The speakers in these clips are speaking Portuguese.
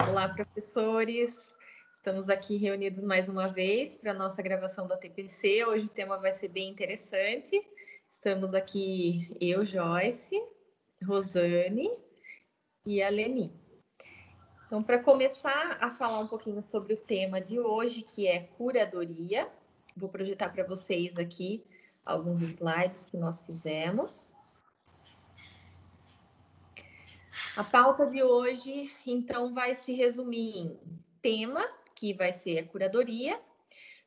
Olá, professores. Estamos aqui reunidos mais uma vez para a nossa gravação da TPC. Hoje o tema vai ser bem interessante. Estamos aqui eu, Joyce, Rosane e a Leni. Então, para começar a falar um pouquinho sobre o tema de hoje, que é curadoria, vou projetar para vocês aqui alguns slides que nós fizemos. A pauta de hoje, então, vai se resumir em tema, que vai ser a curadoria.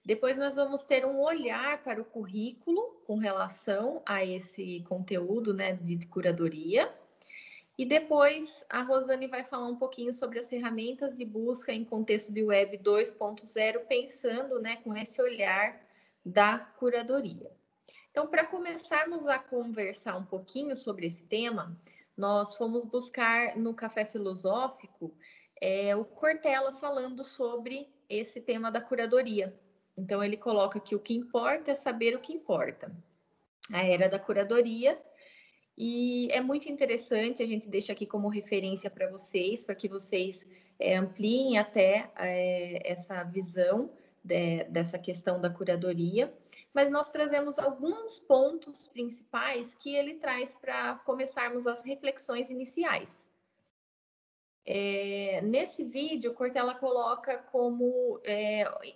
Depois nós vamos ter um olhar para o currículo com relação a esse conteúdo, né, de curadoria. E depois a Rosane vai falar um pouquinho sobre as ferramentas de busca em contexto de Web 2.0, pensando, né, com esse olhar da curadoria. Então, para começarmos a conversar um pouquinho sobre esse tema, nós fomos buscar no Café Filosófico o Cortella falando sobre esse tema da curadoria. Então, ele coloca que o que importa é saber o que importa. A era da curadoria. E é muito interessante, a gente deixa aqui como referência para vocês, para que vocês ampliem até essa visão dessa questão da curadoria. Mas nós trazemos alguns pontos principais que ele traz para começarmos as reflexões iniciais. Nesse vídeo, Cortella coloca como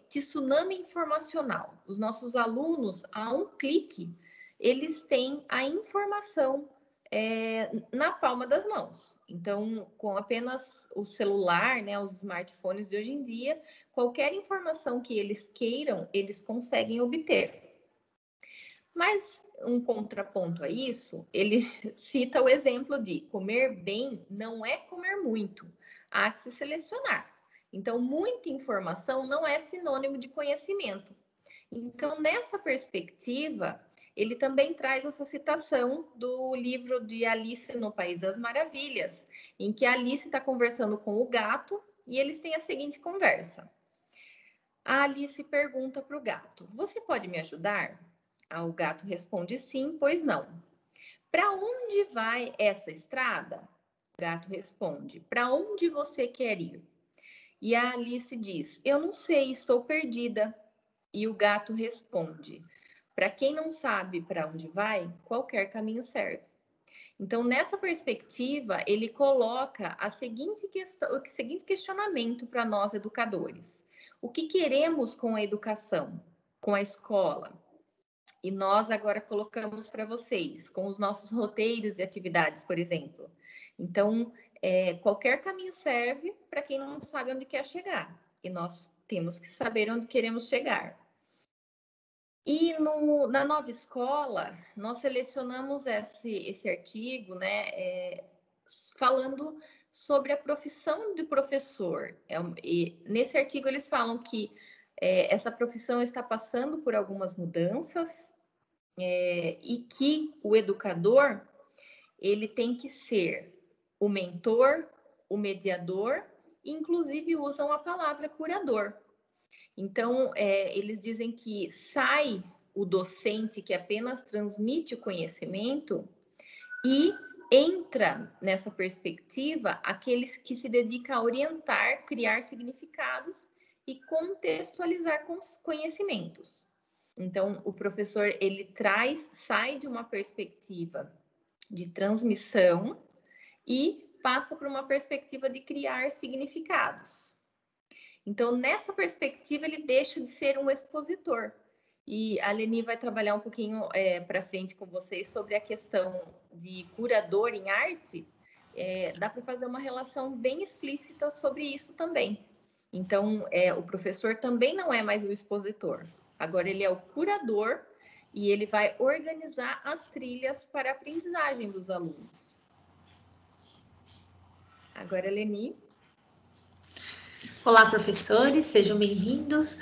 tsunami informacional. Os nossos alunos, a um clique, eles têm a informação na palma das mãos. Então, com apenas o celular, né, os smartphones de hoje em dia, qualquer informação que eles queiram, eles conseguem obter. Mas um contraponto a isso, ele cita o exemplo de comer bem não é comer muito, há que se selecionar. Então, muita informação não é sinônimo de conhecimento. Então, nessa perspectiva, ele também traz essa citação do livro de Alice no País das Maravilhas, em que a Alice está conversando com o gato e eles têm a seguinte conversa. A Alice pergunta para o gato: "Você pode me ajudar?" O gato responde: "Sim, pois não." "Para onde vai essa estrada?" O gato responde: "Para onde você quer ir?" E a Alice diz: "Eu não sei, estou perdida." E o gato responde: "Para quem não sabe para onde vai, qualquer caminho serve." Então, nessa perspectiva, ele coloca o seguinte questionamento para nós educadores: o que queremos com a educação, com a escola? E nós agora colocamos para vocês, com os nossos roteiros de atividades, por exemplo. Então, qualquer caminho serve para quem não sabe onde quer chegar. E nós temos que saber onde queremos chegar. E na nova escola, nós selecionamos esse artigo, né, falando sobre a profissão de professor. E nesse artigo eles falam que essa profissão está passando por algumas mudanças e que o educador ele tem que ser o mentor, o mediador, e inclusive usam a palavra curador. Então, eles dizem que sai o docente que apenas transmite o conhecimento e entra nessa perspectiva aqueles que se dedicam a orientar, criar significados e contextualizar conhecimentos. Então, o professor, ele sai de uma perspectiva de transmissão e passa para uma perspectiva de criar significados. Então, nessa perspectiva, ele deixa de ser um expositor. E a Leni vai trabalhar um pouquinho para frente com vocês sobre a questão de curador em arte. Dá para fazer uma relação bem explícita sobre isso também. Então, o professor também não é mais o expositor. Agora, ele é o curador e ele vai organizar as trilhas para a aprendizagem dos alunos. Agora, Leni. Olá, professores, sejam bem-vindos.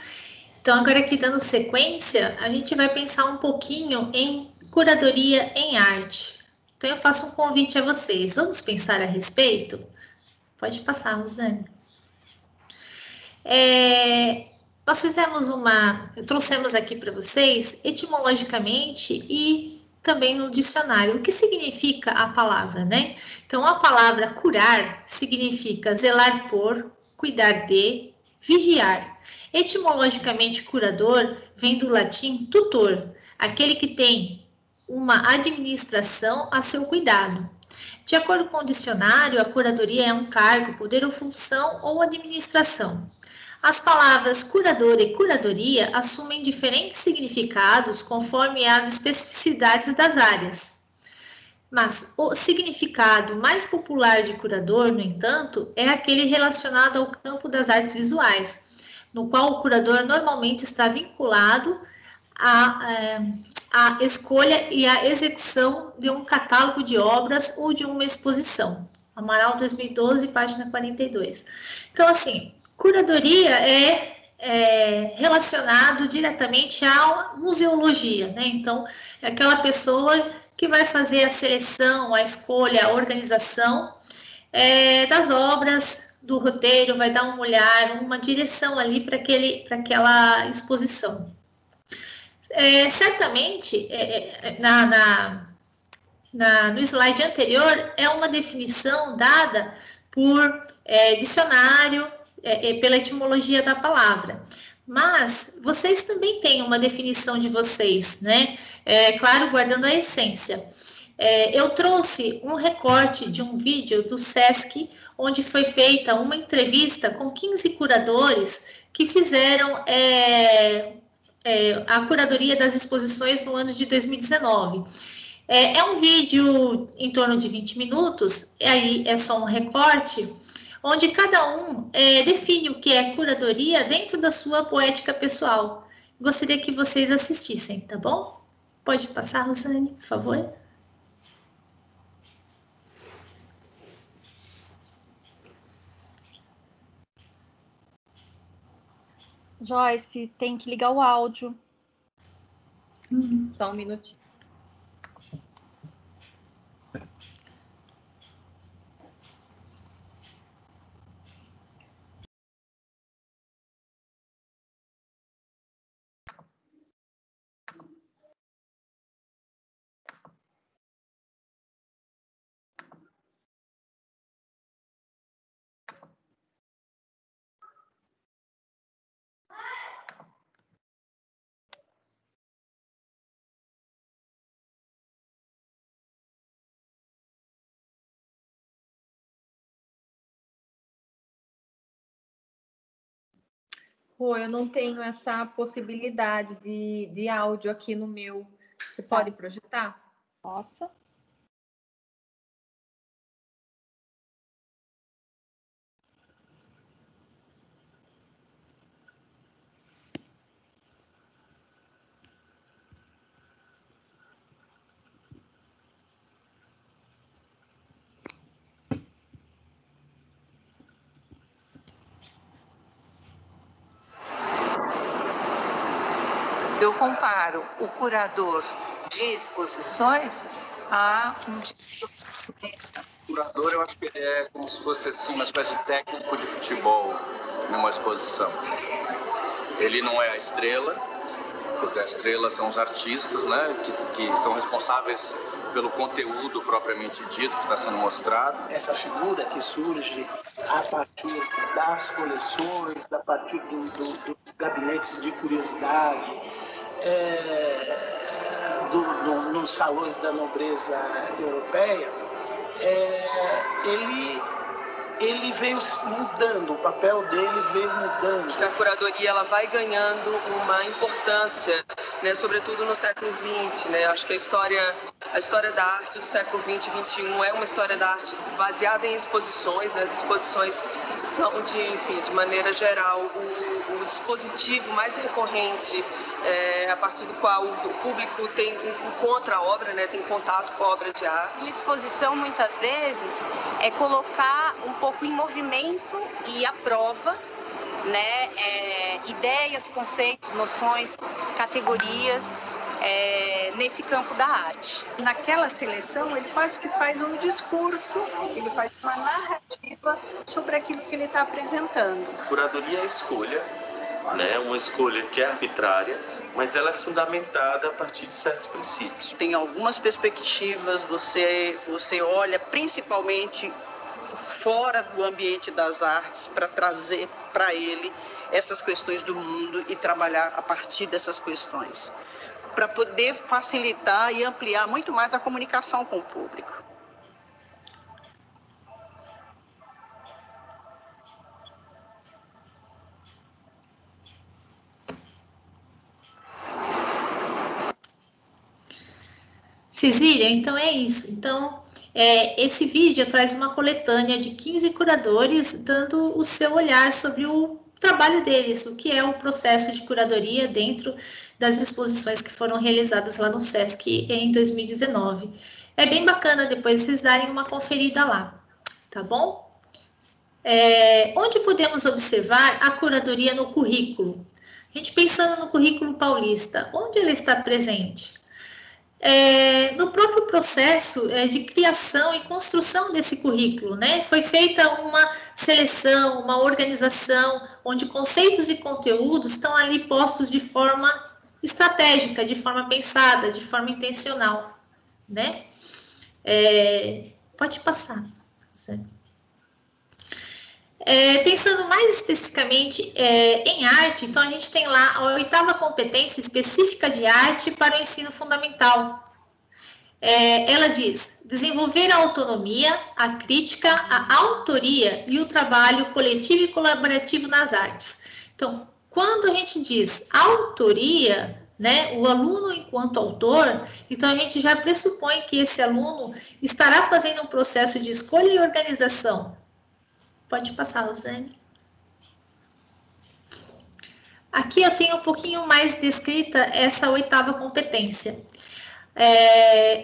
Então, agora aqui dando sequência, a gente vai pensar um pouquinho em curadoria em arte. Então, eu faço um convite a vocês. Vamos pensar a respeito? Pode passar, Rosane. Nós trouxemos aqui para vocês, etimologicamente e também no dicionário. O que significa a palavra, né? Então, a palavra curar significa zelar por, cuidar de, vigiar. Etimologicamente, curador vem do latim tutor, aquele que tem uma administração a seu cuidado. De acordo com o dicionário, a curadoria é um cargo, poder ou função ou administração. As palavras curador e curadoria assumem diferentes significados conforme as especificidades das áreas. Mas o significado mais popular de curador, no entanto, é aquele relacionado ao campo das artes visuais, no qual o curador normalmente está vinculado à escolha e à execução de um catálogo de obras ou de uma exposição. Amaral 2012, página 42. Então, assim, curadoria é relacionado diretamente à museologia, né? Então, é aquela pessoa que vai fazer a seleção, a escolha, a organização das obras, do roteiro, vai dar um olhar, uma direção ali para aquela exposição. Certamente, no slide anterior, é uma definição dada por dicionário, pela etimologia da palavra. Mas vocês também têm uma definição de vocês, né? Claro, guardando a essência. Eu trouxe um recorte de um vídeo do SESC, onde foi feita uma entrevista com 15 curadores que fizeram a curadoria das exposições no ano de 2019. É um vídeo em torno de 20 minutos, aí é só um recorte, onde cada um define o que é curadoria dentro da sua poética pessoal. Gostaria que vocês assistissem, tá bom? Pode passar, Rosane, por favor. Joyce, tem que ligar o áudio. Só um minutinho. Pô, eu não tenho essa possibilidade de áudio aqui no meu. Você pode projetar? Nossa. Eu comparo o curador de exposições a um curador, eu acho que ele é como se fosse assim, uma espécie de técnico de futebol numa exposição. Ele não é a estrela, porque a estrela são os artistas, né, que são responsáveis pelo conteúdo propriamente dito que está sendo mostrado. Essa figura que surge a partir das coleções, a partir dos gabinetes de curiosidade, nos salões da nobreza europeia, ele veio mudando, o papel dele veio mudando. A curadoria ela vai ganhando uma importância, né, sobretudo no século XX, né? Acho que a história da arte do século XX e XXI é uma história da arte baseada em exposições, né? As exposições são, de maneira geral, o dispositivo mais recorrente a partir do qual o público encontra a obra, né? Tem contato com a obra de arte. Uma exposição, muitas vezes, é colocar um pouco em movimento e à prova, né? Ideias, conceitos, noções, categorias nesse campo da arte. Naquela seleção, ele quase que faz um discurso, ele faz uma narrativa sobre aquilo que ele está apresentando. Curadoria é a escolha né? Uma escolha que é arbitrária, mas ela é fundamentada a partir de certos princípios. Tem algumas perspectivas, você olha principalmente fora do ambiente das artes para trazer para ele essas questões do mundo e trabalhar a partir dessas questões, para poder facilitar e ampliar muito mais a comunicação com o público. Cecília, então é isso. Então, esse vídeo traz uma coletânea de 15 curadores dando o seu olhar sobre o trabalho deles, o que é o processo de curadoria dentro das exposições que foram realizadas lá no SESC em 2019. É bem bacana depois vocês darem uma conferida lá, tá bom? Onde podemos observar a curadoria no currículo? A gente pensando no currículo paulista, onde ela está presente? No próprio processo de criação e construção desse currículo, né? Foi feita uma seleção, uma organização, onde conceitos e conteúdos estão ali postos de forma estratégica, de forma pensada, de forma intencional, né? Pode passar. Pensando mais especificamente em arte, então a gente tem lá a 8ª competência específica de arte para o ensino fundamental. Ela diz: desenvolver a autonomia, a crítica, a autoria e o trabalho coletivo e colaborativo nas artes. Então, quando a gente diz autoria, né, o aluno enquanto autor, então a gente já pressupõe que esse aluno estará fazendo um processo de escolha e organização. Pode passar, Rosane. Aqui eu tenho um pouquinho mais descrita essa 8ª competência.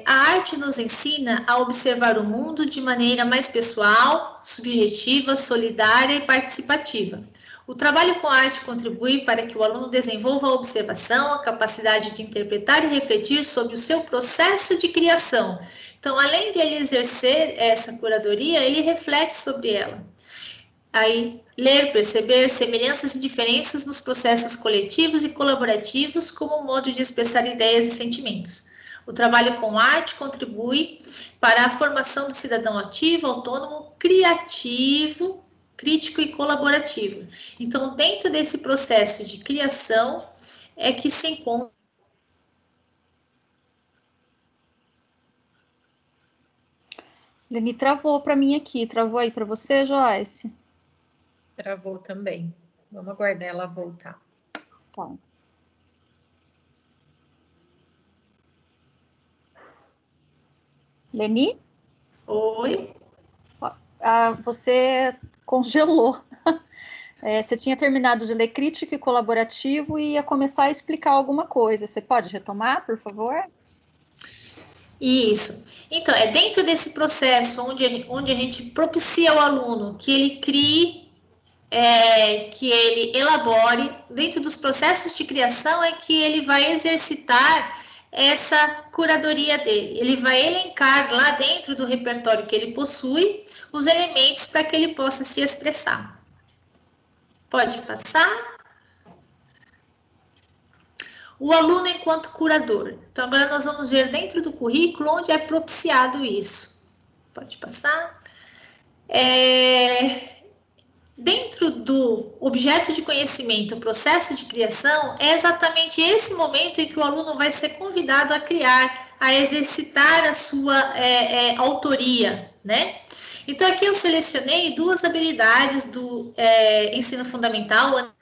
A arte nos ensina a observar o mundo de maneira mais pessoal, subjetiva, solidária e participativa. O trabalho com a arte contribui para que o aluno desenvolva a observação, a capacidade de interpretar e refletir sobre o seu processo de criação. Então, além de ele exercer essa curadoria, ele reflete sobre ela. Aí, ler, perceber semelhanças e diferenças nos processos coletivos e colaborativos como modo de expressar ideias e sentimentos. O trabalho com arte contribui para a formação do cidadão ativo, autônomo, criativo, crítico e colaborativo. Então, dentro desse processo de criação é que se encontra. Leni, travou para mim aqui. Travou aí para você, Joyce? Travou também. Vamos aguardar ela voltar. Tá. Leni? Oi. Você congelou. Você tinha terminado de ler crítico e colaborativo e ia começar a explicar alguma coisa. Você pode retomar, por favor? Isso. Então, é dentro desse processo onde a gente propicia ao aluno que ele crie, que ele elabore, dentro dos processos de criação é que ele vai exercitar essa curadoria dele. Ele vai elencar lá dentro do repertório que ele possui os elementos para que ele possa se expressar. Pode passar. O aluno enquanto curador. Então, agora nós vamos ver dentro do currículo onde é propiciado isso. Pode passar. Dentro do objeto de conhecimento, o processo de criação, é exatamente esse momento em que o aluno vai ser convidado a criar, a exercitar a sua autoria, né? Então, aqui eu selecionei 2 habilidades do ensino fundamental.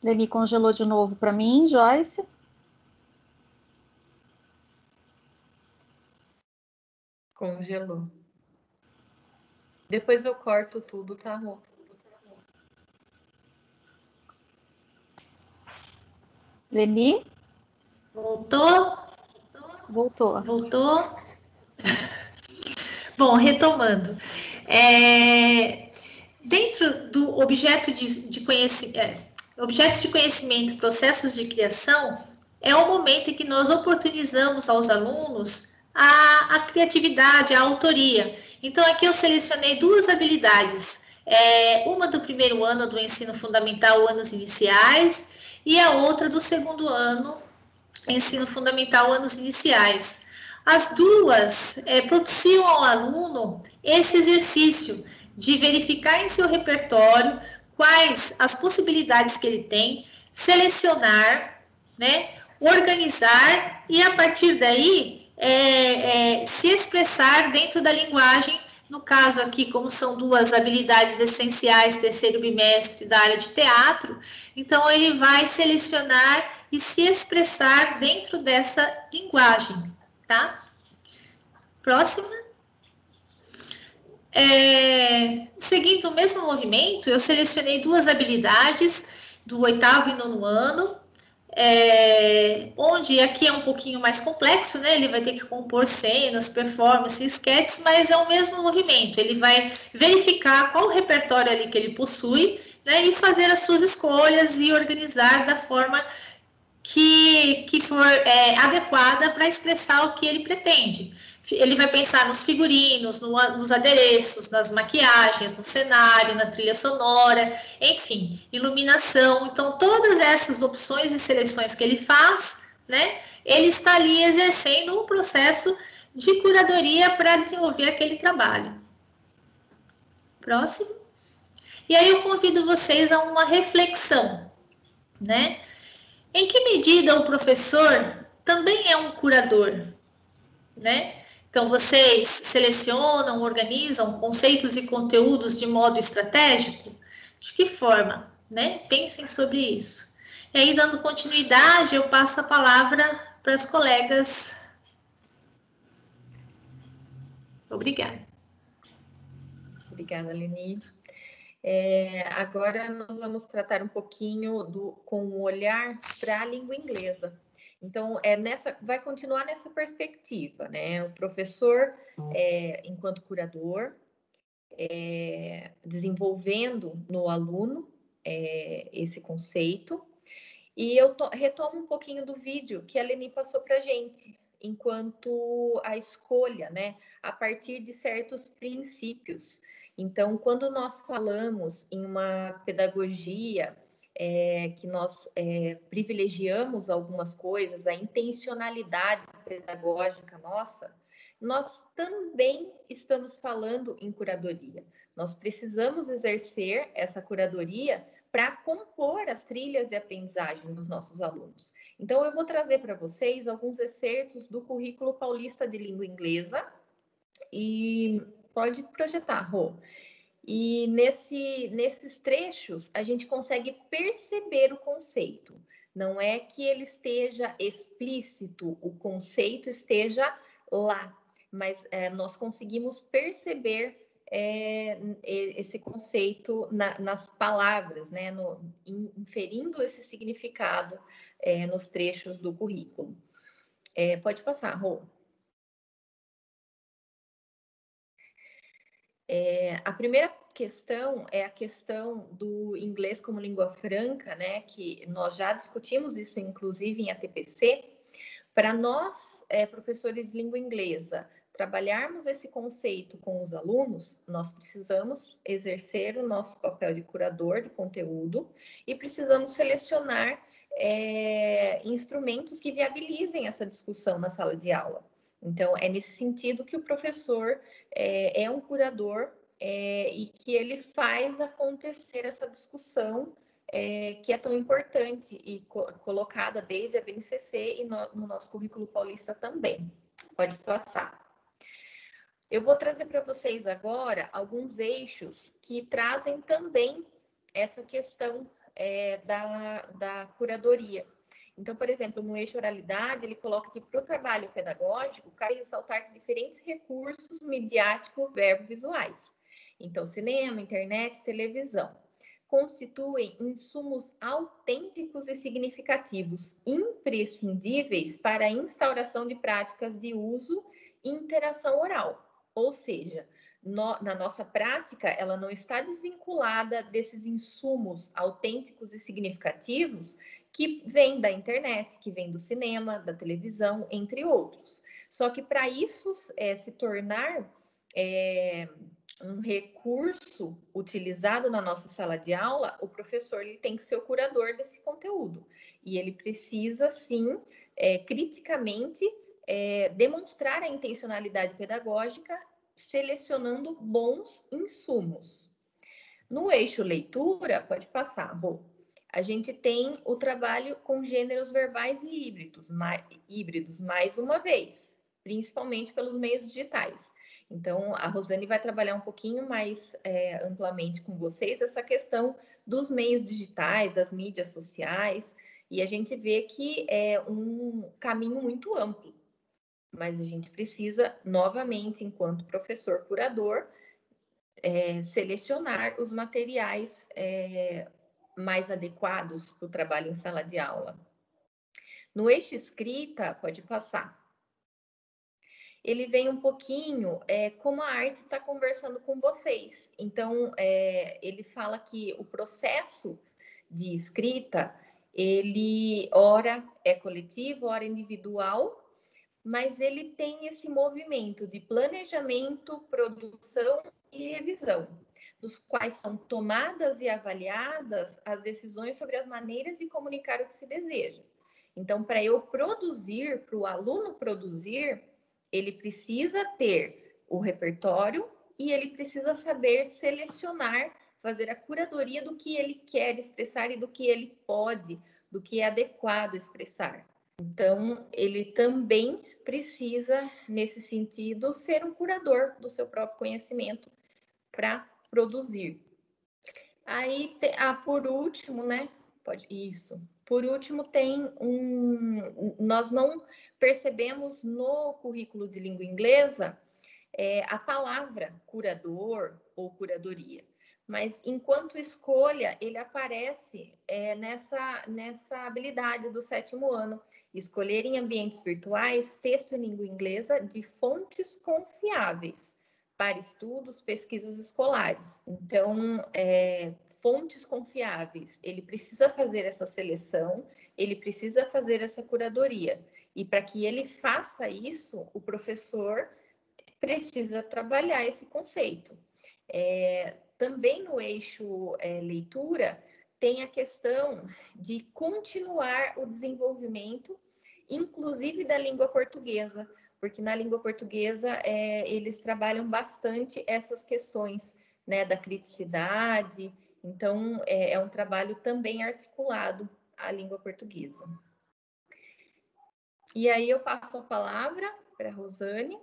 Leni congelou de novo para mim, Joyce. Congelou. Depois eu corto tudo, tá, Rô? Leni? Voltou? Voltou. Voltou. Bom, retomando. Dentro do objeto de conhecimento, processos de criação, é o momento em que nós oportunizamos aos alunos a criatividade, a autoria. Então, aqui eu selecionei 2 habilidades Uma do primeiro ano do ensino fundamental, anos iniciais, e a outra do segundo ano, ensino fundamental, anos iniciais. As duas propiciam ao aluno esse exercício de verificar em seu repertório quais as possibilidades que ele tem, selecionar, né, organizar e, a partir daí, se expressar dentro da linguagem. No caso aqui, como são duas habilidades essenciais, terceiro bimestre da área de teatro, então ele vai selecionar e se expressar dentro dessa linguagem, tá? Próxima. Seguindo o mesmo movimento, eu selecionei duas habilidades do 8º e 9º ano, onde aqui é um pouquinho mais complexo, né? Ele vai ter que compor cenas, performances, sketches, mas é o mesmo movimento. Ele vai verificar qual o repertório ali que ele possui, né? E fazer as suas escolhas e organizar da forma que for adequada para expressar o que ele pretende. Ele vai pensar nos figurinos, nos adereços, nas maquiagens, no cenário, na trilha sonora, enfim, iluminação. Então, todas essas opções e seleções que ele faz, né, ele está ali exercendo um processo de curadoria para desenvolver aquele trabalho. Próximo. E aí eu convido vocês a uma reflexão, né? Em que medida o professor também é um curador, né? Então, vocês selecionam, organizam conceitos e conteúdos de modo estratégico? De que forma, né? Pensem sobre isso. E aí, dando continuidade, eu passo a palavra para as colegas. Obrigada. Obrigada, Leni. Agora nós vamos tratar um pouquinho com o olhar para a língua inglesa. Então, vai continuar nessa perspectiva, né? O professor, enquanto curador, desenvolvendo no aluno esse conceito. E eu retomo um pouquinho do vídeo que a Leni passou para a gente, enquanto a escolha, né? A partir de certos princípios. Então, quando nós falamos em uma pedagogia que nós privilegiamos algumas coisas, a intencionalidade pedagógica nossa, nós também estamos falando em curadoria. Nós precisamos exercer essa curadoria para compor as trilhas de aprendizagem dos nossos alunos. Então, eu vou trazer para vocês alguns excertos do Currículo Paulista de Língua Inglesa, e pode projetar, Rô. E nesses trechos, a gente consegue perceber o conceito. Não é que ele esteja explícito, o conceito esteja lá, mas nós conseguimos perceber esse conceito nas palavras, né? Inferindo esse significado nos trechos do currículo. Pode passar, Rô. A primeira questão é a questão do inglês como língua franca, né? Que nós já discutimos isso, inclusive, em ATPC. Para nós, professores de língua inglesa, trabalharmos esse conceito com os alunos, nós precisamos exercer o nosso papel de curador de conteúdo e precisamos selecionar instrumentos que viabilizem essa discussão na sala de aula. Então, é nesse sentido que o professor é um curador e que ele faz acontecer essa discussão que é tão importante e colocada desde a BNCC e no nosso currículo paulista também. Pode passar. Eu vou trazer para vocês agora alguns eixos que trazem também essa questão da curadoria. Então, por exemplo, no eixo oralidade, ele coloca que para o trabalho pedagógico, cabe ressaltar diferentes recursos midiáticos verbo-visuais. Então, cinema, internet, televisão, constituem insumos autênticos e significativos, imprescindíveis para a instauração de práticas de uso e interação oral. Ou seja, na nossa prática, ela não está desvinculada desses insumos autênticos e significativos que vêm da internet, que vêm do cinema, da televisão, entre outros. Só que para isso se tornar um recurso utilizado na nossa sala de aula, o professor ele tem que ser o curador desse conteúdo. E ele precisa, sim, criticamente, demonstrar a intencionalidade pedagógica, selecionando bons insumos. No eixo leitura, pode passar, Rô, a gente tem o trabalho com gêneros verbais e híbridos, mais uma vez, principalmente pelos meios digitais. Então, a Rosane vai trabalhar um pouquinho mais amplamente com vocês essa questão dos meios digitais, das mídias sociais, e a gente vê que é um caminho muito amplo, mas a gente precisa, novamente, enquanto professor curador, selecionar os materiais mais adequados para o trabalho em sala de aula. No eixo escrita, pode passar. Ele vem um pouquinho como a arte está conversando com vocês. Então, ele fala que o processo de escrita, ele ora é coletivo, ora individual, mas ele tem esse movimento de planejamento, produção e revisão, dos quais são tomadas e avaliadas as decisões sobre as maneiras de comunicar o que se deseja. Então, para eu produzir, para o aluno produzir, ele precisa ter o repertório e ele precisa saber selecionar, fazer a curadoria do que ele quer expressar e do que ele pode, do que é adequado expressar. Então, ele também precisa, nesse sentido, ser um curador do seu próprio conhecimento para produzir. Aí, por último, né? Por último, tem nós não percebemos no currículo de língua inglesa a palavra curador ou curadoria. Mas, enquanto escolha, ele aparece nessa habilidade do 7º ano. Escolher em ambientes virtuais texto em língua inglesa de fontes confiáveis para estudos, pesquisas escolares. Então, fontes confiáveis, ele precisa fazer essa seleção, ele precisa fazer essa curadoria. E para que ele faça isso, o professor precisa trabalhar esse conceito. Também no eixo leitura, tem a questão de continuar o desenvolvimento, inclusive da língua portuguesa, porque na língua portuguesa eles trabalham bastante essas questões, né, da criticidade. Então, é um trabalho também articulado à língua portuguesa. E aí eu passo a palavra para a Rosane.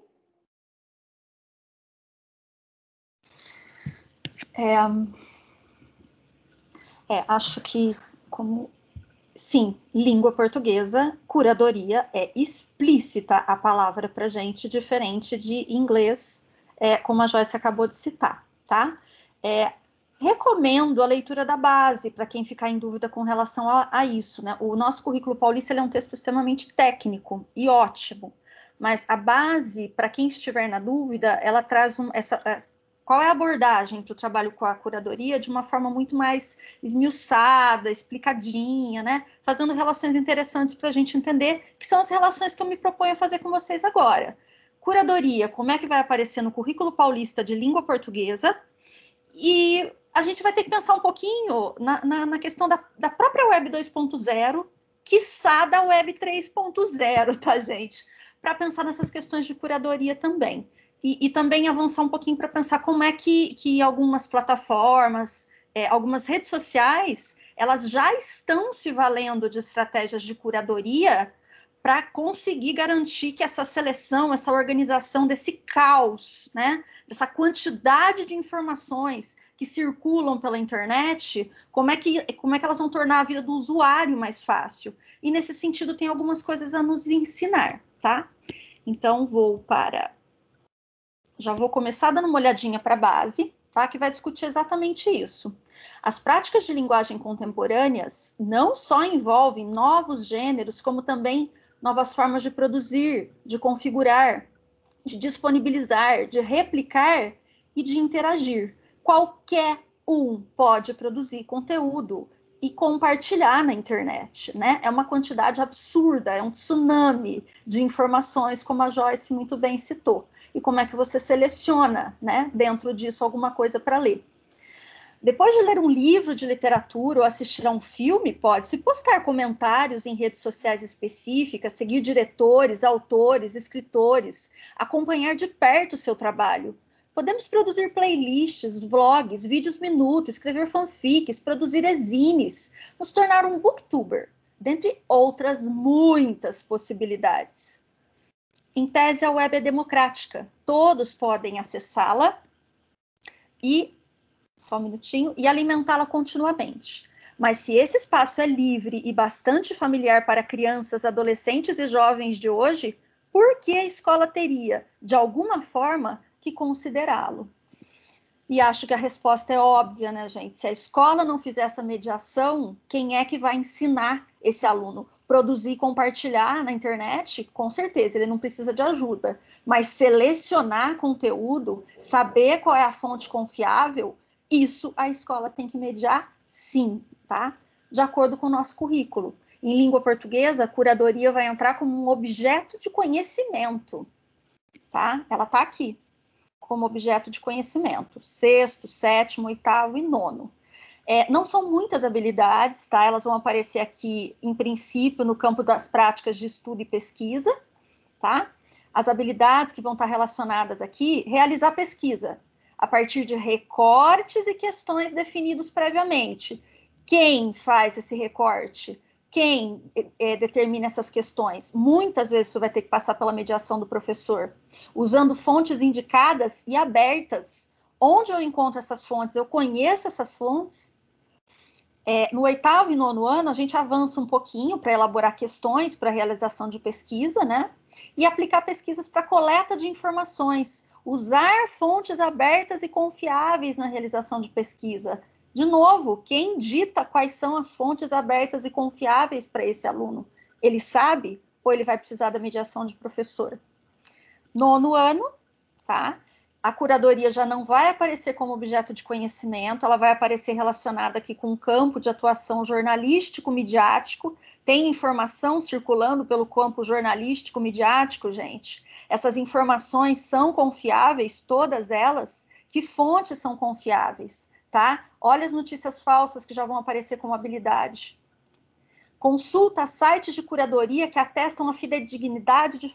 Acho que, sim, língua portuguesa, curadoria, é explícita a palavra para gente, diferente de inglês, como a Joyce acabou de citar, tá? Recomendo a leitura da base, para quem ficar em dúvida com relação a isso, né? O nosso currículo paulista, ele é um texto extremamente técnico e ótimo, mas a base, para quem estiver na dúvida, ela traz qual é a abordagem para o trabalho com a curadoria de uma forma muito mais esmiuçada, explicadinha, né? Fazendo relações interessantes para a gente entender, que são as relações que eu me proponho a fazer com vocês agora. Curadoria, como é que vai aparecer no currículo paulista de língua portuguesa? E a gente vai ter que pensar um pouquinho na questão da própria Web 2.0, quiçá da Web 3.0, tá, gente? Para pensar nessas questões de curadoria também. E também avançar um pouquinho para pensar como é que algumas plataformas, algumas redes sociais, elas já estão se valendo de estratégias de curadoria para conseguir garantir que essa seleção, essa organização desse caos, né, dessa quantidade de informações que circulam pela internet, como é que elas vão tornar a vida do usuário mais fácil. E nesse sentido tem algumas coisas a nos ensinar, tá? Então já vou começar dando uma olhadinha para a base, tá? Que vai discutir exatamente isso. As práticas de linguagem contemporâneas não só envolvem novos gêneros, como também novas formas de produzir, de configurar, de disponibilizar, de replicar e de interagir. Qualquer um pode produzir conteúdo e compartilhar na internet, né? É uma quantidade absurda, é um tsunami de informações, como a Joyce muito bem citou. E como é que você seleciona, né, dentro disso, alguma coisa para ler? Depois de ler um livro de literatura ou assistir a um filme, pode-se postar comentários em redes sociais específicas, seguir diretores, autores, escritores, acompanhar de perto o seu trabalho. Podemos produzir playlists, vlogs, vídeos minuto, escrever fanfics, produzir zines, nos tornar um booktuber, dentre outras muitas possibilidades. Em tese, a web é democrática. Todos podem acessá-la e só um minutinho, e alimentá-la continuamente. Mas se esse espaço é livre e bastante familiar para crianças, adolescentes e jovens de hoje, por que a escola teria, de alguma forma, que considerá-lo? E acho que a resposta é óbvia, né, gente? Se a escola não fizer essa mediação, quem é que vai ensinar esse aluno? Produzir e compartilhar na internet? Com certeza, ele não precisa de ajuda. Mas selecionar conteúdo, saber qual é a fonte confiável, isso a escola tem que mediar, sim, tá? De acordo com o nosso currículo. Em língua portuguesa, a curadoria vai entrar como um objeto de conhecimento, tá? Ela tá aqui, como objeto de conhecimento. 6º, 7º, 8º e 9º. Não são muitas habilidades, tá? Elas vão aparecer aqui, em princípio, no campo das práticas de estudo e pesquisa, tá? As habilidades que vão estar relacionadas aqui, realizar pesquisa, a partir de recortes e questões definidos previamente. Quem faz esse recorte? Quem determina essas questões? Muitas vezes isso vai ter que passar pela mediação do professor, usando fontes indicadas e abertas. Onde eu encontro essas fontes? Eu conheço essas fontes? No 8º e 9º ano, a gente avança um pouquinho para elaborar questões para realização de pesquisa, né? E aplicar pesquisas para coleta de informações, usar fontes abertas e confiáveis na realização de pesquisa. De novo, quem dita quais são as fontes abertas e confiáveis para esse aluno? Ele sabe ou ele vai precisar da mediação de professor? 9º ano, tá? A curadoria já não vai aparecer como objeto de conhecimento, ela vai aparecer relacionada aqui com o campo de atuação jornalístico-midiático. Tem informação circulando pelo campo jornalístico-midiático, gente. Essas informações são confiáveis, todas elas? Que fontes são confiáveis, tá? Olha as notícias falsas que já vão aparecer como habilidade. Consulta sites de curadoria que atestam a fidedignidade de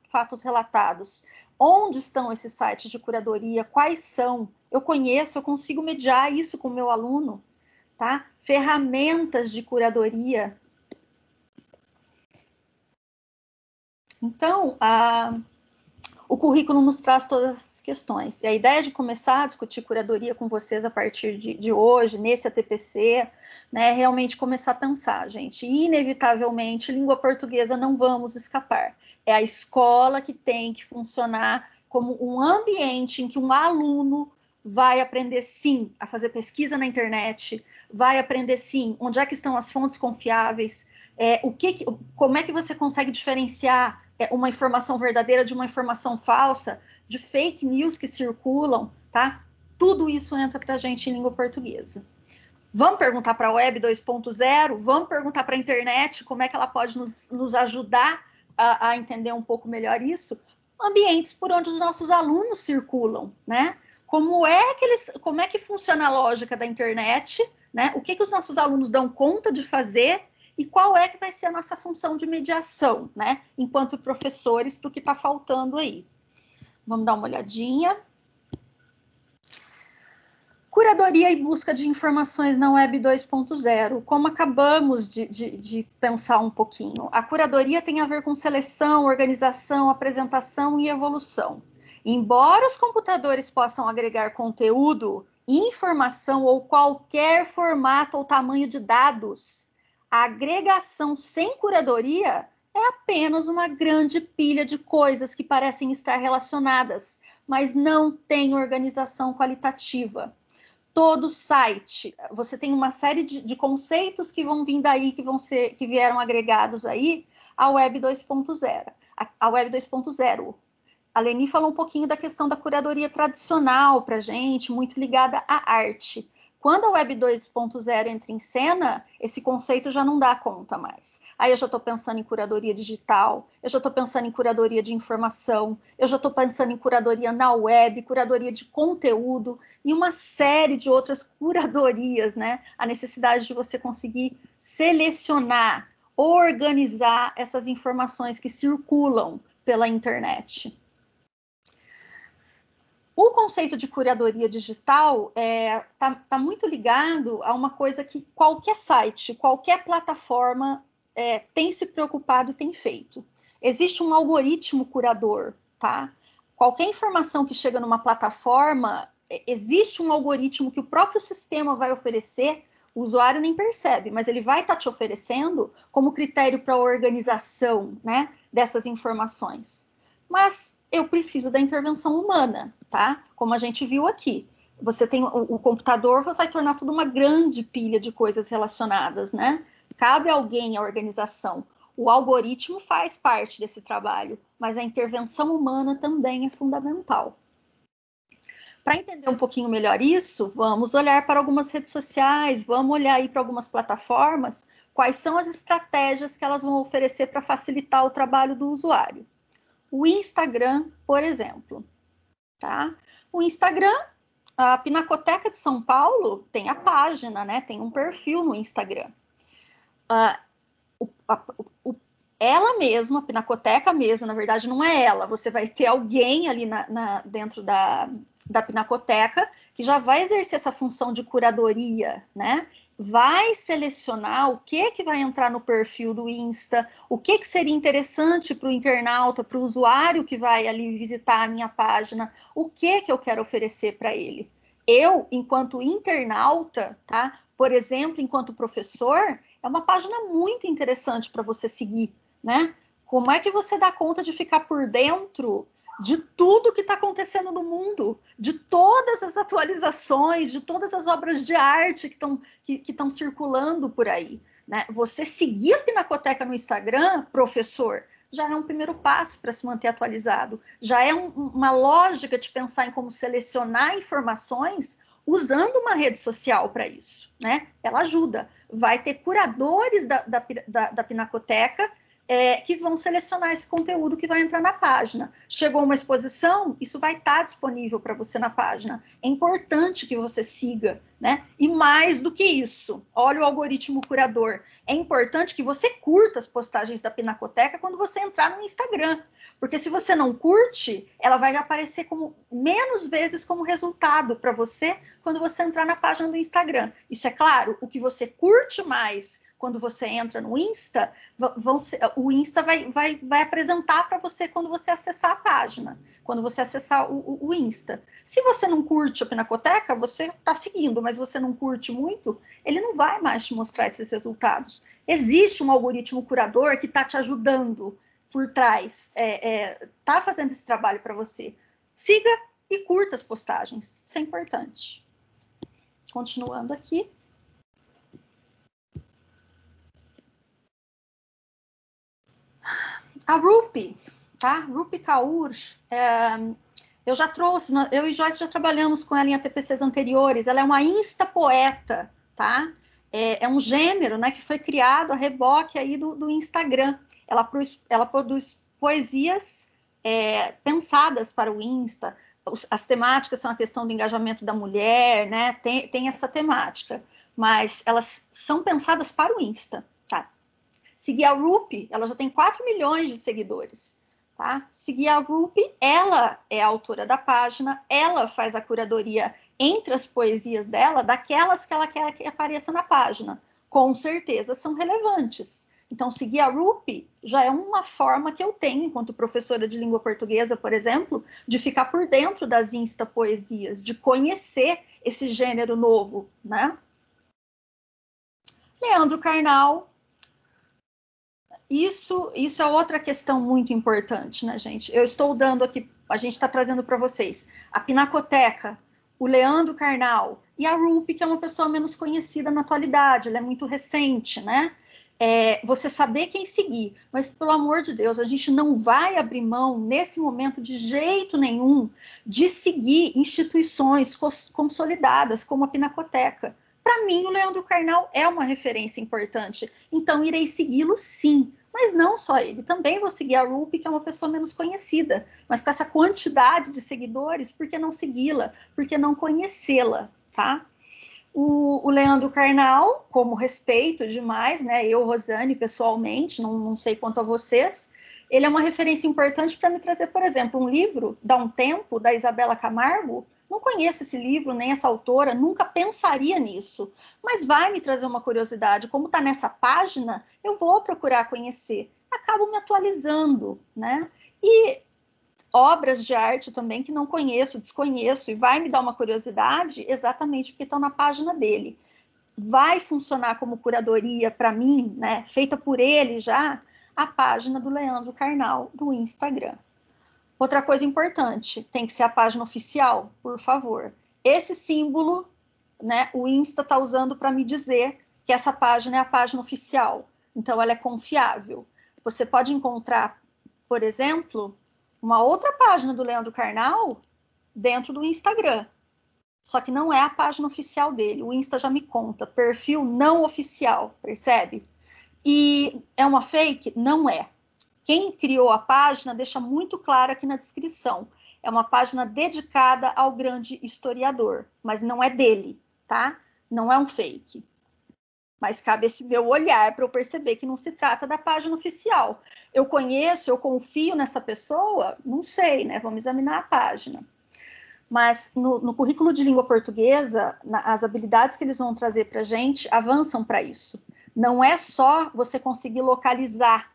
fatos relatados. Onde estão esses sites de curadoria? Quais são? Eu conheço, eu consigo mediar isso com o meu aluno, tá? Ferramentas de curadoria. Então, o currículo nos traz todas essas questões. E a ideia de começar a discutir curadoria com vocês a partir de hoje, nesse ATPC, né, é realmente começar a pensar, gente. Inevitavelmente, língua portuguesa não vamos escapar. É a escola que tem que funcionar como um ambiente em que um aluno vai aprender, sim, a fazer pesquisa na internet, vai aprender, sim, onde é que estão as fontes confiáveis, como é que você consegue diferenciar uma informação verdadeira de uma informação falsa, de fake news que circulam, tá? Tudo isso entra para a gente em língua portuguesa. Vamos perguntar para a Web 2.0, vamos perguntar para a internet como é que ela pode nos ajudar a entender um pouco melhor isso. Ambientes por onde os nossos alunos circulam, né? Como é que funciona a lógica da internet, né? O que os nossos alunos dão conta de fazer e qual é que vai ser a nossa função de mediação, né? Enquanto professores, para o que está faltando aí. Vamos dar uma olhadinha. Curadoria e busca de informações na Web 2.0. Como acabamos de pensar um pouquinho, a curadoria tem a ver com seleção, organização, apresentação e evolução. Embora os computadores possam agregar conteúdo, informação ou qualquer formato ou tamanho de dados, a agregação sem curadoria é apenas uma grande pilha de coisas que parecem estar relacionadas, mas não tem organização qualitativa. Todo site, você tem uma série de conceitos que vão vir daí, que vieram agregados aí à Web 2.0. A Web 2.0. A Leni falou um pouquinho da questão da curadoria tradicional para a gente, muito ligada à arte. Quando a Web 2.0 entra em cena, esse conceito já não dá conta mais. Aí eu já estou pensando em curadoria digital, eu já estou pensando em curadoria de informação, eu já estou pensando em curadoria na web, curadoria de conteúdo e uma série de outras curadorias, né? A necessidade de você conseguir selecionar, organizar essas informações que circulam pela internet. O conceito de curadoria digital tá muito ligado a uma coisa que qualquer site, qualquer plataforma tem se preocupado e tem feito. Existe um algoritmo curador, tá? Qualquer informação que chega numa plataforma, existe um algoritmo que o próprio sistema vai oferecer, o usuário nem percebe, mas ele vai estar te oferecendo como critério para a organização, né, dessas informações. Mas eu preciso da intervenção humana, tá? Como a gente viu aqui. Você tem o computador, vai tornar tudo uma grande pilha de coisas relacionadas, né? Cabe a alguém a organização. O algoritmo faz parte desse trabalho, mas a intervenção humana também é fundamental. Para entender um pouquinho melhor isso, vamos olhar para algumas redes sociais, vamos olhar aí para algumas plataformas, quais são as estratégias que elas vão oferecer para facilitar o trabalho do usuário. O Instagram, por exemplo, tá? O Instagram, a Pinacoteca de São Paulo tem a página, né? Tem um perfil no Instagram. Ela mesma, a Pinacoteca mesmo, na verdade não é ela, você vai ter alguém ali dentro da Pinacoteca que já vai exercer essa função de curadoria, né? Vai selecionar o que vai entrar no perfil do Insta, o que seria interessante para o internauta, para o usuário que vai ali visitar a minha página, o que eu quero oferecer para ele. Eu, enquanto internauta, tá? Por exemplo, enquanto professor, é uma página muito interessante para você seguir, né? Como é que você dá conta de ficar por dentro de tudo que está acontecendo no mundo, de todas as atualizações, de todas as obras de arte que estão circulando por aí, né? Você seguir a Pinacoteca no Instagram, professor, já é um primeiro passo para se manter atualizado, já é uma lógica de pensar em como selecionar informações usando uma rede social para isso, né? Ela ajuda. Vai ter curadores da Pinacoteca que vão selecionar esse conteúdo que vai entrar na página. Chegou uma exposição, isso vai estar disponível para você na página. É importante que você siga, né? E mais do que isso, olha o algoritmo curador. É importante que você curta as postagens da Pinacoteca quando você entrar no Instagram, porque se você não curte, ela vai aparecer como menos vezes como resultado para você quando você entrar na página do Instagram. Isso é claro, o que você curte mais quando você entra no Insta, o Insta vai apresentar para você quando você acessar a página, quando você acessar o Insta. Se você não curte a Pinacoteca, você está seguindo, mas você não curte muito, ele não vai mais te mostrar esses resultados. Existe um algoritmo curador que está te ajudando por trás, está fazendo esse trabalho para você. Siga e curta as postagens, isso é importante. Continuando aqui. A Rupi, tá? Rupi Kaur, eu já trouxe, eu e Joyce já trabalhamos com ela em ATPCs anteriores, ela é uma instapoeta, tá? É um gênero, né, que foi criado a reboque aí do Instagram. Ela produz poesias pensadas para o Insta, as temáticas são a questão do engajamento da mulher, né, tem essa temática, mas elas são pensadas para o Insta, tá? Seguir a Rupi, ela já tem 4 milhões de seguidores, tá? Seguir a Rupi, ela é a autora da página, ela faz a curadoria entre as poesias dela, daquelas que ela quer que apareça na página. Com certeza são relevantes. Então, seguir a Rupi já é uma forma que eu tenho, enquanto professora de língua portuguesa, por exemplo, de ficar por dentro das instapoesias, de conhecer esse gênero novo, né? Leandro Carnal. Isso é outra questão muito importante, né, gente? Eu estou dando aqui, a gente está trazendo para vocês a Pinacoteca, o Leandro Carnal e a Rupi, que é uma pessoa menos conhecida na atualidade, ela é muito recente, né? você saber quem seguir, mas, pelo amor de Deus, a gente não vai abrir mão, nesse momento, de jeito nenhum, de seguir instituições consolidadas, como a Pinacoteca. Para mim, o Leandro Carnal é uma referência importante, então irei segui-lo sim, mas não só ele, também vou seguir a Rupi, que é uma pessoa menos conhecida, mas com essa quantidade de seguidores, por que não segui-la? Por que não conhecê-la, tá? O Leandro Carnal, como respeito demais, né? Eu, Rosane, pessoalmente, não sei quanto a vocês, ele é uma referência importante para me trazer, por exemplo, um livro, Dá um Tempo, da Isabela Camargo. Não conheço esse livro, nem essa autora, nunca pensaria nisso, mas vai me trazer uma curiosidade. Como está nessa página, eu vou procurar conhecer. Acabo me atualizando, né? E obras de arte também que não conheço, desconheço, e vai me dar uma curiosidade exatamente porque estão na página dele. Vai funcionar como curadoria para mim, né, feita por ele já, a página do Leandro Carnal, do Instagram. Outra coisa importante, tem que ser a página oficial, por favor. Esse símbolo, né, o Insta está usando para me dizer que essa página é a página oficial, então ela é confiável. Você pode encontrar, por exemplo, uma outra página do Leandro Carnal dentro do Instagram. Só que não é a página oficial dele. O Insta já me conta. Perfil não oficial, percebe? E é uma fake? Não é. Quem criou a página deixa muito claro aqui na descrição. É uma página dedicada ao grande historiador, mas não é dele, tá? Não é um fake. Mas cabe esse meu olhar para eu perceber que não se trata da página oficial. Eu conheço, eu confio nessa pessoa? Não sei, né? Vamos examinar a página. Mas no currículo de língua portuguesa, as habilidades que eles vão trazer para a gente avançam para isso. Não é só você conseguir localizar,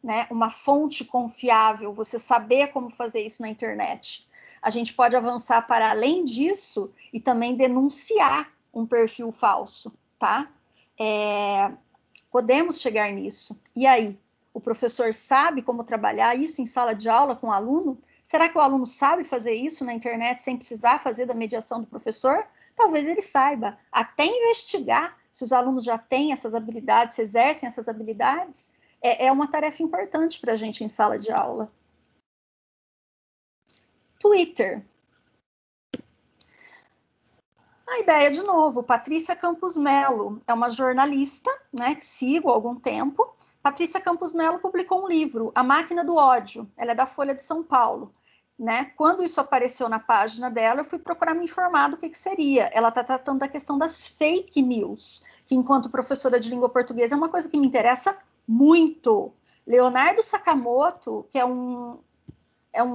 né, uma fonte confiável, você saber como fazer isso na internet. A gente pode avançar para além disso e também denunciar um perfil falso, tá? Podemos chegar nisso. E aí? O professor sabe como trabalhar isso em sala de aula com o aluno? Será que o aluno sabe fazer isso na internet sem precisar fazer da mediação do professor? Talvez ele saiba. Até investigar se os alunos já têm essas habilidades, se exercem essas habilidades, é uma tarefa importante para a gente em sala de aula. Twitter. A ideia, de novo, Patrícia Campos Melo é uma jornalista, né, que sigo há algum tempo. Patrícia Campos Melo publicou um livro, A Máquina do Ódio. Ela é da Folha de São Paulo. Né? Quando isso apareceu na página dela, eu fui procurar me informar do que seria. Ela está tratando da questão das fake news, que enquanto professora de língua portuguesa é uma coisa que me interessa muito. Leonardo Sakamoto, que é um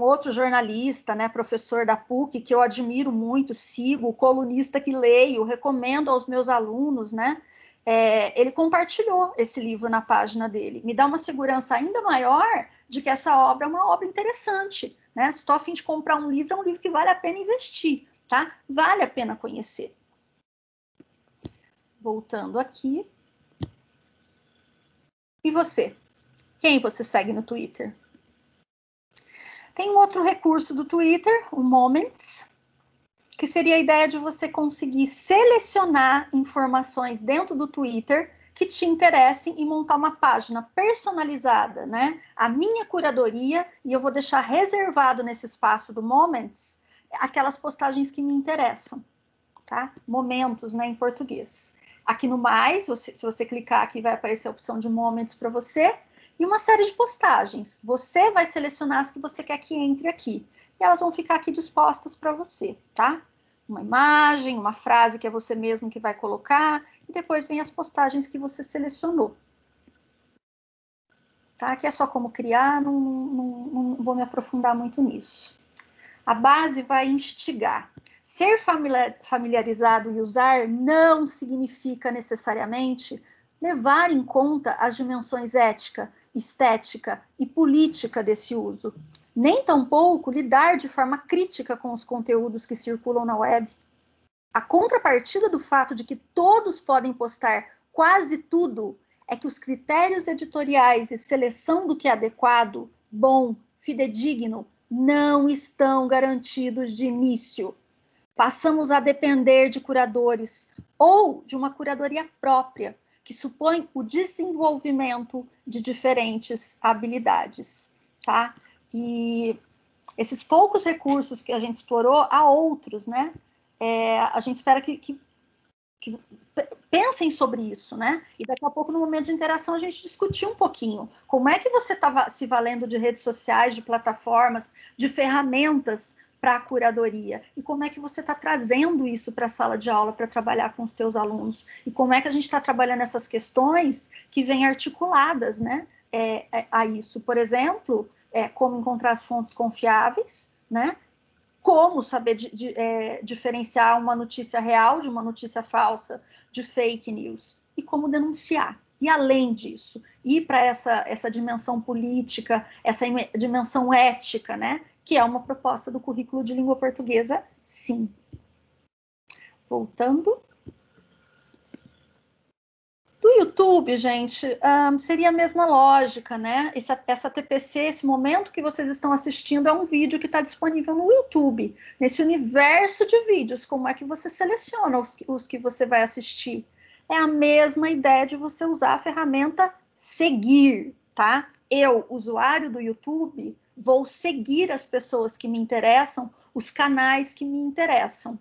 outro jornalista, né, professor da PUC, que eu admiro muito, sigo, colunista que leio, recomendo aos meus alunos, né? Ele compartilhou esse livro na página dele. Me dá uma segurança ainda maior de que essa obra é uma obra interessante, né? Se estou a fim de comprar um livro, é um livro que vale a pena investir, tá? Vale a pena conhecer. Voltando aqui. E você? Quem você segue no Twitter? Tem um outro recurso do Twitter, o Moments, que seria a ideia de você conseguir selecionar informações dentro do Twitter que te interessem e montar uma página personalizada, né? A minha curadoria, e eu vou deixar reservado nesse espaço do Moments aquelas postagens que me interessam, tá? Momentos, né, em português. Aqui no mais, se você clicar aqui, vai aparecer a opção de Moments para você, e uma série de postagens. Você vai selecionar as que você quer que entre aqui. E elas vão ficar aqui dispostas para você, tá? Uma imagem, uma frase que é você mesmo que vai colocar, e depois vem as postagens que você selecionou. Tá? Aqui é só como criar, não vou me aprofundar muito nisso. A base vai instigar. Ser familiarizado e usar não significa necessariamente levar em conta as dimensões ética, estética e política desse uso, nem tampouco lidar de forma crítica com os conteúdos que circulam na web. A contrapartida do fato de que todos podem postar quase tudo é que os critérios editoriais e seleção do que é adequado, bom, fidedigno, não estão garantidos de início. Passamos a depender de curadores ou de uma curadoria própria, que supõe o desenvolvimento de diferentes habilidades, tá? E esses poucos recursos que a gente explorou, há outros, né? A gente espera que pensem sobre isso, né? E daqui a pouco, no momento de interação, a gente discutir um pouquinho como é que você está se valendo de redes sociais, de plataformas, de ferramentas para a curadoria, e como é que você está trazendo isso para a sala de aula para trabalhar com os teus alunos, e como é que a gente está trabalhando essas questões que vêm articuladas, né, a isso. Por exemplo, como encontrar as fontes confiáveis, né, como saber diferenciar uma notícia real de uma notícia falsa, de fake news, e como denunciar. E além disso, ir para essa dimensão política, essa dimensão ética, né, que é uma proposta do currículo de língua portuguesa, sim. Voltando. Do YouTube, gente, seria a mesma lógica, né? Essa TPC, esse momento que vocês estão assistindo, é um vídeo que está disponível no YouTube. Nesse universo de vídeos, como é que você seleciona os que você vai assistir? É a mesma ideia de você usar a ferramenta seguir, tá? Eu, usuário do YouTube, vou seguir as pessoas que me interessam, os canais que me interessam.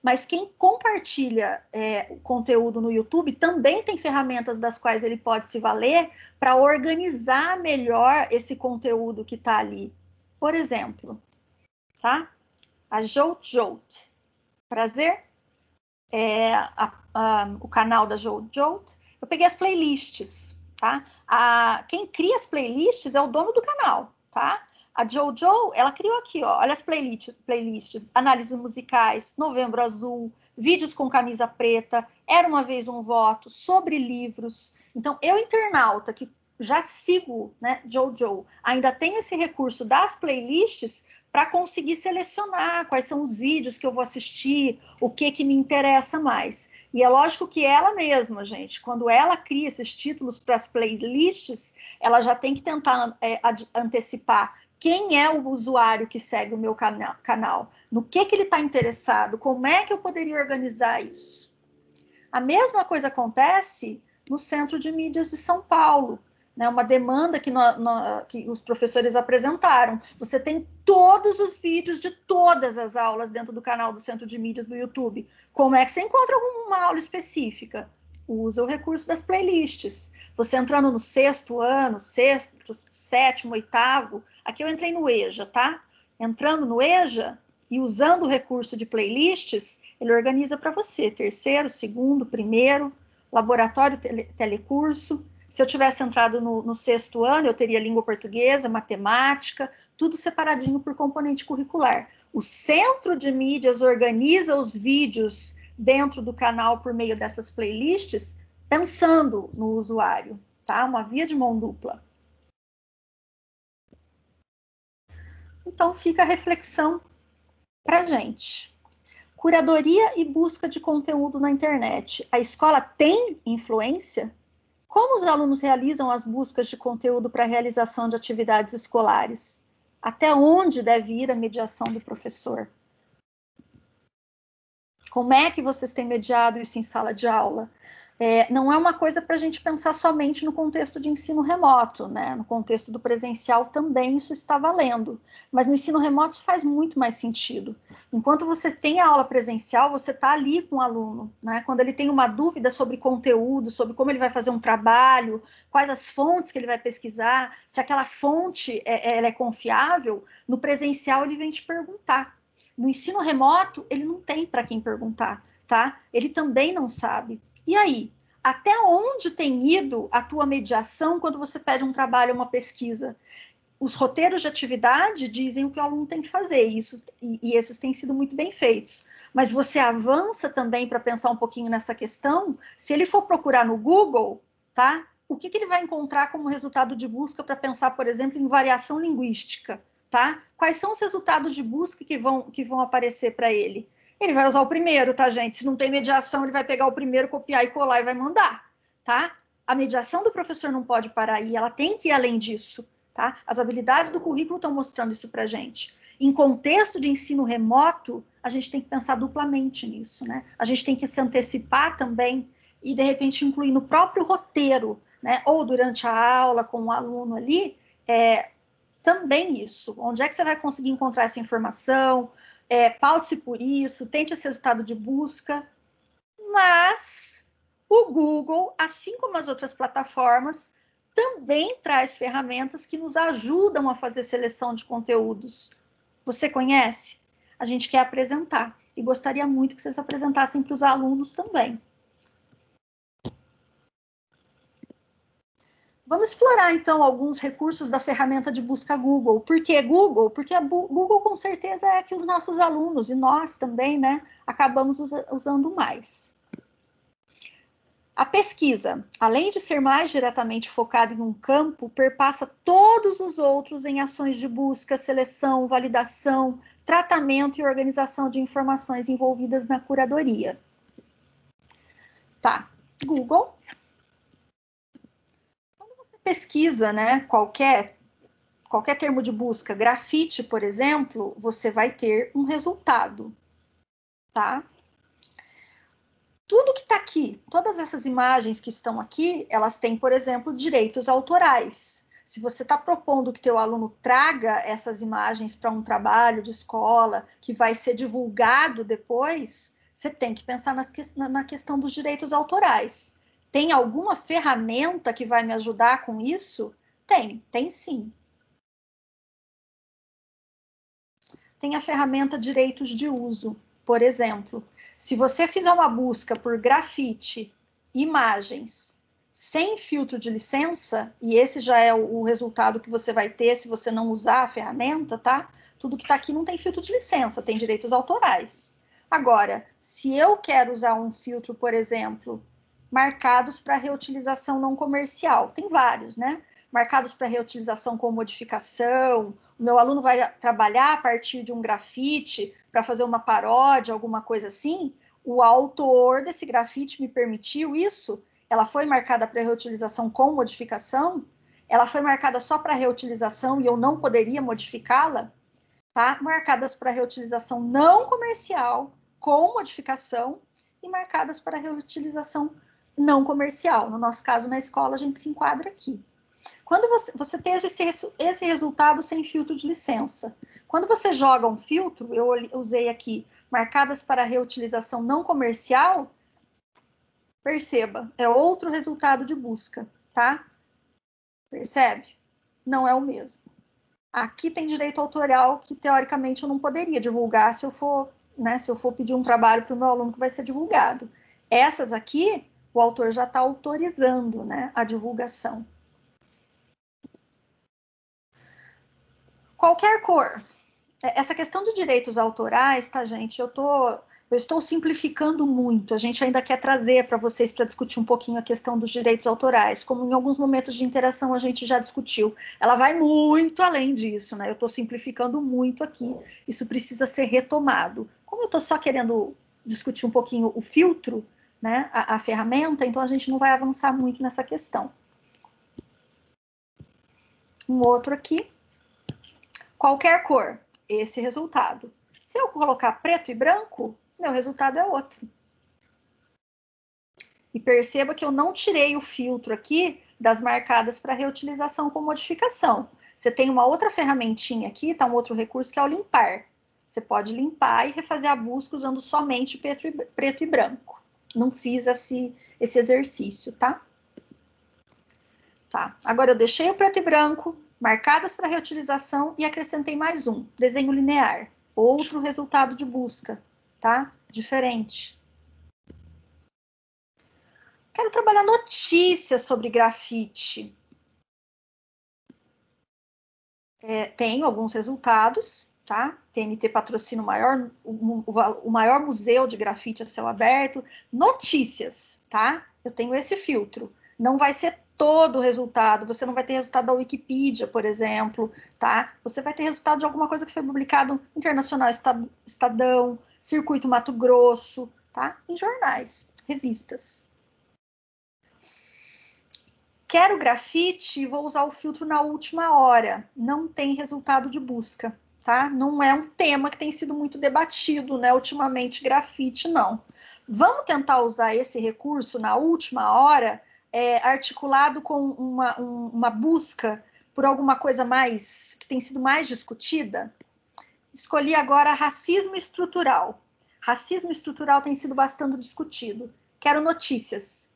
Mas quem compartilha o conteúdo no YouTube também tem ferramentas das quais ele pode se valer para organizar melhor esse conteúdo que está ali. Por exemplo, tá? A Jolt. Prazer? O canal da Jolt. Eu peguei as playlists, tá? Quem cria as playlists é o dono do canal, tá? A Jojo, ela criou aqui, ó, olha as playlists, análises musicais, Novembro Azul, vídeos com camisa preta, Era uma Vez um Voto, sobre livros. Então, eu, internauta, que já sigo, né, Jojo, ainda tenho esse recurso das playlists para conseguir selecionar quais são os vídeos que eu vou assistir, o que me interessa mais. E é lógico que ela mesma, gente, quando ela cria esses títulos para as playlists, ela já tem que tentar antecipar quem é o usuário que segue o meu canal, no que ele está interessado, como é que eu poderia organizar isso. A mesma coisa acontece no Centro de Mídias de São Paulo, né, uma demanda que os professores apresentaram. Você tem todos os vídeos de todas as aulas dentro do canal do Centro de Mídias do YouTube. Como é que você encontra uma aula específica? Usa o recurso das playlists. Você entrando no 6º ano, 6º, 7º, 8º, aqui eu entrei no EJA, tá? Entrando no EJA e usando o recurso de playlists, ele organiza para você 3º, 2º, 1º, laboratório telecurso. Se eu tivesse entrado no 6º ano, eu teria língua portuguesa, matemática, tudo separadinho por componente curricular. O Centro de Mídias organiza os vídeos dentro do canal por meio dessas playlists, pensando no usuário, tá? Uma via de mão dupla. Então, fica a reflexão para a gente. Curadoria e busca de conteúdo na internet. A escola tem influência? Como os alunos realizam as buscas de conteúdo para a realização de atividades escolares? Até onde deve ir a mediação do professor? Como é que vocês têm mediado isso em sala de aula? Não é uma coisa para a gente pensar somente no contexto de ensino remoto, né? No contexto do presencial também isso está valendo, mas no ensino remoto isso faz muito mais sentido. Enquanto você tem a aula presencial, você está ali com o aluno, né? Quando ele tem uma dúvida sobre conteúdo, sobre como ele vai fazer um trabalho, quais as fontes que ele vai pesquisar, se aquela fonte ela é confiável, no presencial ele vem te perguntar. No ensino remoto, ele não tem para quem perguntar, tá? Ele também não sabe. E aí, até onde tem ido a tua mediação quando você pede um trabalho, uma pesquisa? Os roteiros de atividade dizem o que o aluno tem que fazer, e esses têm sido muito bem feitos. Mas você avança também para pensar um pouquinho nessa questão, se ele for procurar no Google, tá? O que ele vai encontrar como resultado de busca para pensar, por exemplo, em variação linguística? Tá? Quais são os resultados de busca que vão aparecer para ele? Ele vai usar o primeiro, tá, gente? Se não tem mediação, ele vai pegar o primeiro, copiar e colar e vai mandar, tá? A mediação do professor não pode parar aí, ela tem que ir além disso, tá? As habilidades do currículo estão mostrando isso para a gente. Em contexto de ensino remoto, a gente tem que pensar duplamente nisso, né? A gente tem que se antecipar também e, de repente, incluir no próprio roteiro, né? Ou durante a aula com o aluno ali, também isso. Onde é que você vai conseguir encontrar essa informação? Paute-se por isso, tente esse resultado de busca, mas o Google, assim como as outras plataformas, também traz ferramentas que nos ajudam a fazer seleção de conteúdos. Você conhece? A gente quer apresentar e gostaria muito que vocês apresentassem para os alunos também. Vamos explorar, então, alguns recursos da ferramenta de busca Google. Por que Google? Porque a Google, com certeza, é que os nossos alunos, e nós também, né, acabamos usando mais. A pesquisa, além de ser mais diretamente focada em um campo, perpassa todos os outros em ações de busca, seleção, validação, tratamento e organização de informações envolvidas na curadoria. Tá, Google. Quando você pesquisa, né, qualquer termo de busca, grafite, por exemplo, você vai ter um resultado, tá? Tudo que está aqui, todas essas imagens que estão aqui, elas têm, por exemplo, direitos autorais. Se você está propondo que teu aluno traga essas imagens para um trabalho de escola, que vai ser divulgado depois, você tem que pensar na questão dos direitos autorais. Tem alguma ferramenta que vai me ajudar com isso? Tem sim. Tem a ferramenta Direitos de Uso. Por exemplo, se você fizer uma busca por grafite, imagens, sem filtro de licença, e esse já é o resultado que você vai ter se você não usar a ferramenta, tá? Tudo que está aqui não tem filtro de licença, tem direitos autorais. Agora, se eu quero usar um filtro, por exemplo, marcados para reutilização não comercial, tem vários, né? Marcados para reutilização com modificação, o meu aluno vai trabalhar a partir de um grafite para fazer uma paródia, alguma coisa assim, o autor desse grafite me permitiu isso? Ela foi marcada para reutilização com modificação? Ela foi marcada só para reutilização e eu não poderia modificá-la? Tá? Marcadas para reutilização não comercial, com modificação, e marcadas para reutilização não comercial. No nosso caso, na escola, a gente se enquadra aqui. Quando você teve esse resultado sem filtro de licença. Quando você joga um filtro, eu usei aqui, marcadas para reutilização não comercial, perceba, é outro resultado de busca, tá? Percebe? Não é o mesmo. Aqui tem direito autoral que, teoricamente, eu não poderia divulgar se eu for, né, se eu for pedir um trabalho para o meu aluno que vai ser divulgado. Essas aqui, o autor já está autorizando, né, a divulgação. Qualquer cor. Essa questão de direitos autorais, tá, gente? Eu estou simplificando muito. A gente ainda quer trazer para vocês para discutir um pouquinho a questão dos direitos autorais, como em alguns momentos de interação a gente já discutiu. Ela vai muito além disso, né? Eu estou simplificando muito aqui. Isso precisa ser retomado. Como eu estou só querendo discutir um pouquinho o filtro, né? A ferramenta, então a gente não vai avançar muito nessa questão. Um outro aqui. Qualquer cor, esse resultado. Se eu colocar preto e branco, meu resultado é outro. E perceba que eu não tirei o filtro aqui das marcadas para reutilização com modificação. Você tem uma outra ferramentinha aqui, tá? Um outro recurso que é o limpar. Você pode limpar e refazer a busca usando somente preto e branco. Não fiz esse exercício, tá? Tá. Agora eu deixei o preto e branco, marcadas para reutilização e acrescentei mais um, desenho linear. Outro resultado de busca, tá? Diferente. Quero trabalhar notícias sobre grafite. Tem alguns resultados, tá? TNT patrocina o maior museu de grafite a céu aberto. Notícias, tá? Eu tenho esse filtro. Não vai ser todo o resultado, você não vai ter resultado da Wikipedia, por exemplo, tá? Você vai ter resultado de alguma coisa que foi publicado Internacional, Estadão, Circuito Mato Grosso, tá? Em jornais, revistas. Quero grafite e vou usar o filtro na última hora. Não tem resultado de busca, tá? Não é um tema que tem sido muito debatido, né, ultimamente, grafite, não. Vamos tentar usar esse recurso na última hora, articulado com uma busca por alguma coisa mais, que tem sido mais discutida? Escolhi agora racismo estrutural. Racismo estrutural tem sido bastante discutido. Quero notícias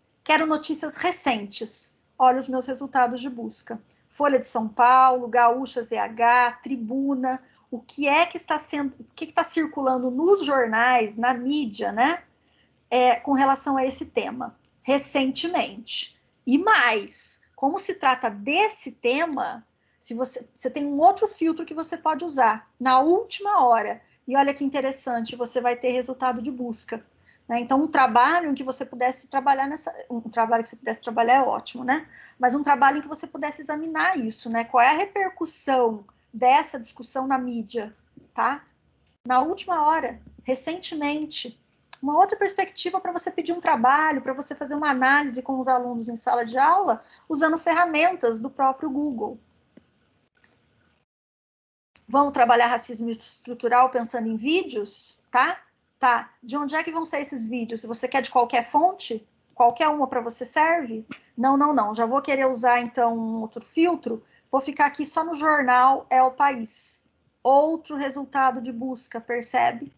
recentes. Olha os meus resultados de busca. Folha de São Paulo, Gaúcha ZH, Tribuna, o que está sendo, o que está circulando nos jornais, na mídia, né? Com relação a esse tema, recentemente. E mais, como se trata desse tema, se você tem um outro filtro que você pode usar na última hora. E olha que interessante, você vai ter resultado de busca. Né? Então, um trabalho em que você pudesse trabalhar um trabalho que você pudesse trabalhar é ótimo, né? Mas um trabalho em que você pudesse examinar isso, né? Qual é a repercussão dessa discussão na mídia, tá? Na última hora, recentemente. Uma outra perspectiva para você pedir um trabalho, para você fazer uma análise com os alunos em sala de aula, usando ferramentas do próprio Google. Vamos trabalhar racismo estrutural pensando em vídeos, tá? Tá. De onde é que vão ser esses vídeos? Se você quer de qualquer fonte, qualquer uma para você serve? Não, não, não. Já vou querer usar, então, um outro filtro. Vou ficar aqui só no jornal É o País. Outro resultado de busca, percebe?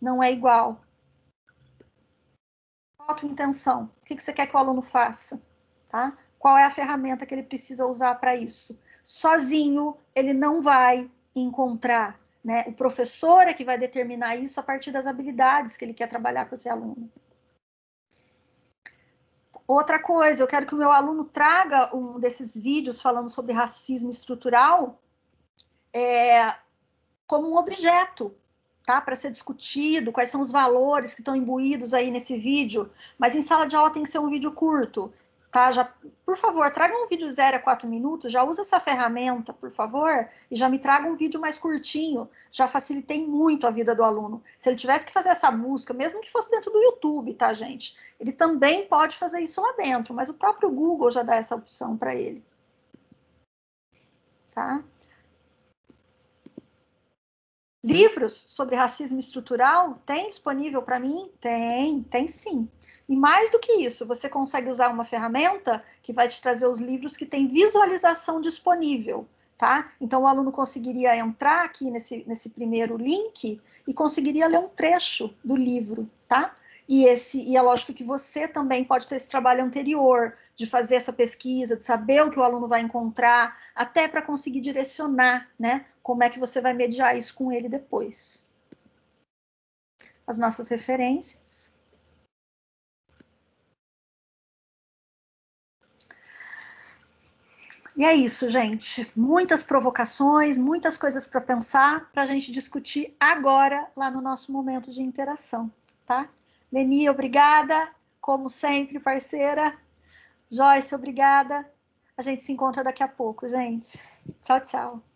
Não é igual. Outra intenção. O que você quer que o aluno faça? Tá? Qual é a ferramenta que ele precisa usar para isso? Sozinho, ele não vai encontrar, né? O professor é que vai determinar isso a partir das habilidades que ele quer trabalhar com esse aluno. Outra coisa, eu quero que o meu aluno traga um desses vídeos falando sobre racismo estrutural como um objeto, tá? Para ser discutido, quais são os valores que estão imbuídos aí nesse vídeo, mas em sala de aula tem que ser um vídeo curto, tá? Já, por favor, traga um vídeo 0 a 4 minutos, já usa essa ferramenta, por favor, e já me traga um vídeo mais curtinho, já facilitei muito a vida do aluno. Se ele tivesse que fazer essa busca, mesmo que fosse dentro do YouTube, tá, gente? Ele também pode fazer isso lá dentro, mas o próprio Google já dá essa opção para ele. Tá? Livros sobre racismo estrutural tem disponível para mim? Tem sim. E mais do que isso, você consegue usar uma ferramenta que vai te trazer os livros que tem visualização disponível, tá? Então o aluno conseguiria entrar aqui nesse primeiro link e conseguiria ler um trecho do livro, tá? E é lógico que você também pode ter esse trabalho anterior, de fazer essa pesquisa, de saber o que o aluno vai encontrar, até para conseguir direcionar, né? Como é que você vai mediar isso com ele depois. As nossas referências. E é isso, gente. Muitas provocações, muitas coisas para pensar, para a gente discutir agora, lá no nosso momento de interação, tá? Leni, obrigada. Como sempre, parceira. Joyce, obrigada. A gente se encontra daqui a pouco, gente. Tchau, tchau.